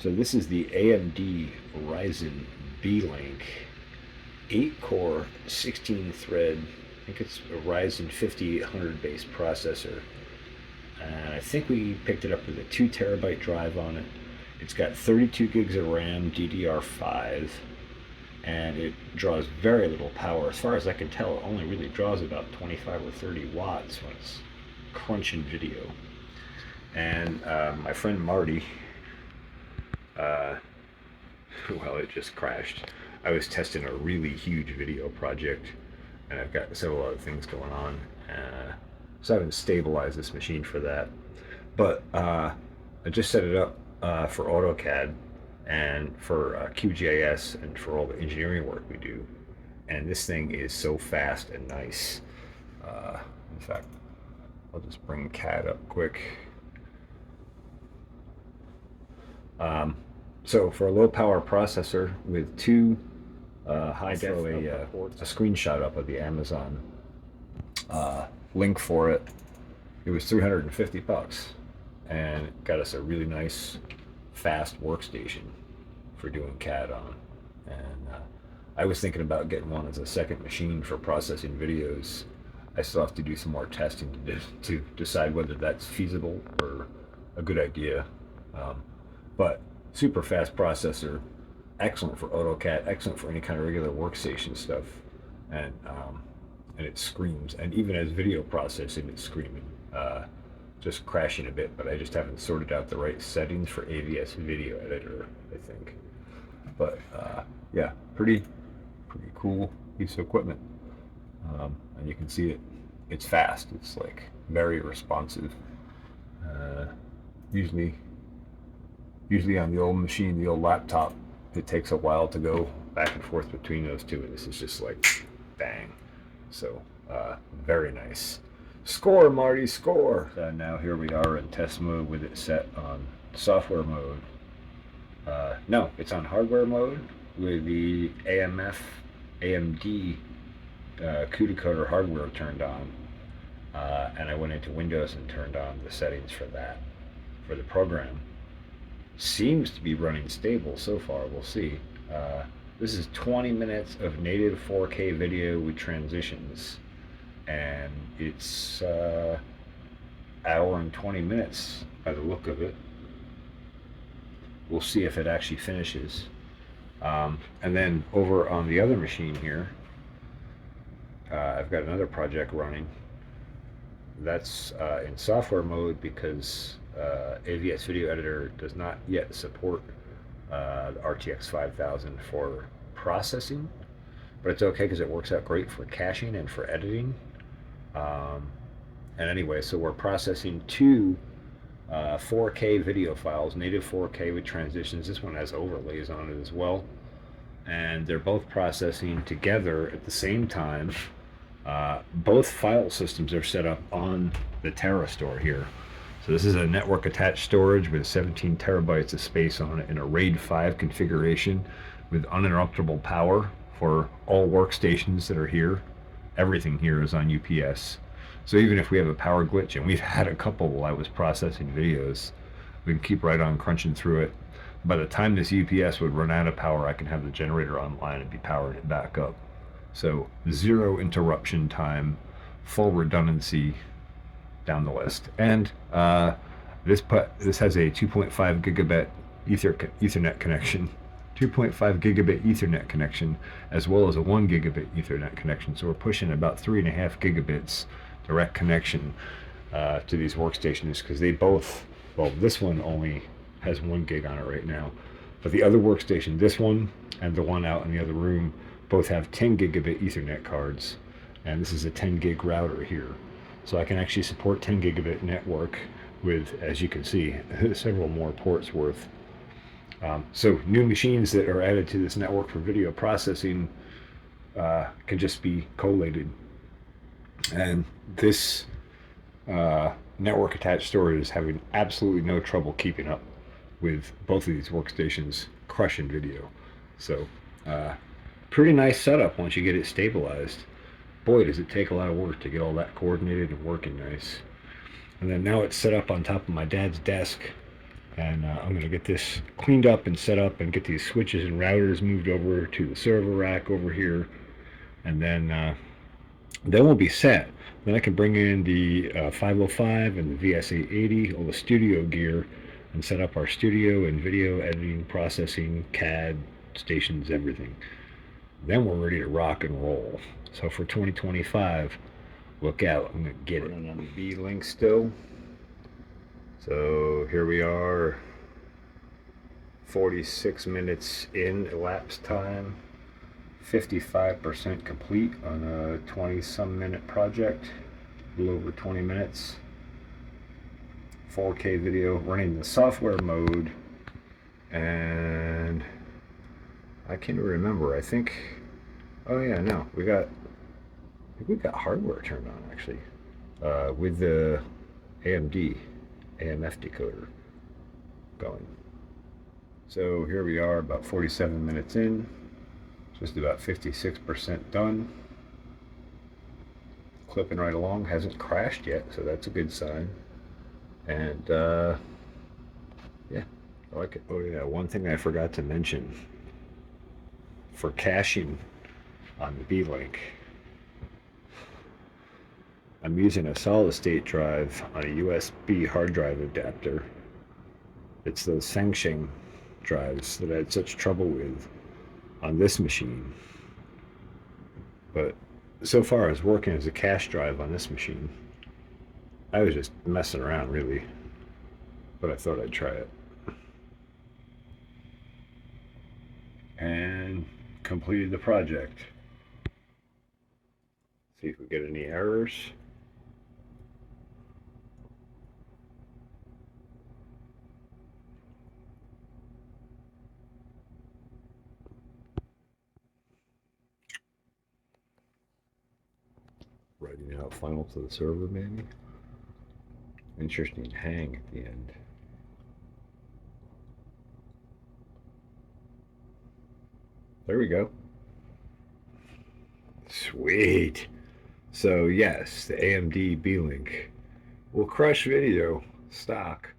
So this is the AMD Ryzen Beelink 8-core, 16-thread, I think it's a Ryzen 5800 based processor. And I think we picked it up with a 2 terabyte drive on it. It's got 32 gigs of RAM, DDR5, and it draws very little power. As far as I can tell, it only really draws about 25 or 30 watts when it's crunching video. And my friend Marty, well, it just crashed. I was testing a really huge video project, and I've got several other things going on, so I haven't stabilized this machine for that. But I just set it up for AutoCAD and for QGIS and for all the engineering work we do, and this thing is so fast and nice. In fact, I'll just bring CAD up quick. So for a low power processor with two high def, a screenshot up of the Amazon link for it. It was $350, and it got us a really nice fast workstation for doing CAD on. And I was thinking about getting one as a second machine for processing videos. I still have to do some more testing to decide whether that's feasible or a good idea. But super fast processor, excellent for AutoCAD, excellent for any kind of regular workstation stuff, and it screams. And even as video processing, it's screaming, just crashing a bit. But I just haven't sorted out the right settings for AVS Video Editor, I think. But yeah, pretty cool piece of equipment, and you can see it's fast. It's like very responsive. Usually on the old machine, the old laptop, it takes a while to go back and forth between those two, and this is just like bang. So very nice. Score, Marty, score. Now here we are in test mode with it set on software mode. No, it's on hardware mode with the AMD CUDA coder hardware turned on, and I went into Windows and turned on the settings for that, for the program. Seems to be running stable so far. We'll see. This is 20 minutes of native 4K video with transitions, and it's hour and 20 minutes by the look of it. We'll see if it actually finishes. And then over on the other machine here, I've got another project running. That's in software mode because AVS Video Editor does not yet support the RTX 5000 for processing, but it's okay because it works out great for caching and for editing. And anyway, so we're processing two 4K video files, native 4K with transitions. This one has overlays on it as well, and they're both processing together at the same time. Both file systems are set up on the TerraStore here. So this is a network attached storage with 17 terabytes of space on it in a RAID 5 configuration with uninterruptible power for all workstations that are here. Everything here is on UPS. So even if we have a power glitch, and we've had a couple while I was processing videos, we can keep right on crunching through it. By the time this UPS would run out of power, I can have the generator online and be powering it back up. So 0 interruption time, full redundancy down the list. And this has a 2.5 gigabit Ethernet connection, 2.5 gigabit Ethernet connection, as well as a 1 gigabit Ethernet connection. So we're pushing about 3.5 gigabits direct connection to these workstations, because they both, well, this one only has 1 gig on it right now, but the other workstation, this one and the one out in the other room, both have 10 gigabit Ethernet cards, and this is a 10 gig router here. So I can actually support 10 gigabit network with, as you can see, several more ports worth. So new machines that are added to this network for video processing can just be collated. And this network attached storage is having absolutely no trouble keeping up with both of these workstations crushing video. So pretty nice setup once you get it stabilized. Boy, does it take a lot of work to get all that coordinated and working nice. And then now it's set up on top of my dad's desk And I'm going to get this cleaned up and set up and get these switches and routers moved over to the server rack over here. And then we'll be set. Then I can bring in the 505 and the VS880, all the studio gear, and set up our studio and video editing, processing, CAD, stations, everything. Then we're ready to rock and roll. So for 2025, look out. I'm going to get it. On the Beelink still. So here we are, 46 minutes in elapsed time, 55% complete on a 20-some minute project, a little over 20 minutes. 4K video running the software mode, and I can't remember. I think, oh yeah, no, I think we got hardware turned on actually, with the AMD AMF decoder going. So here we are, about 47 minutes in, just about 56% done. Clipping right along, hasn't crashed yet, so that's a good sign. And yeah, I like it. Oh yeah, one thing I forgot to mention, for caching on the Beelink, I'm using a solid state drive on a USB hard drive adapter. It's those Sansheng drives that I had such trouble with on this machine. But so far it's working as a cache drive on this machine. I was just messing around really, but I thought I'd try it. And completed the project. See if we get any errors. Writing out final to the server maybe. Interesting hang at the end. There we go. Sweet. So yes, the AMD Beelink will crush video stock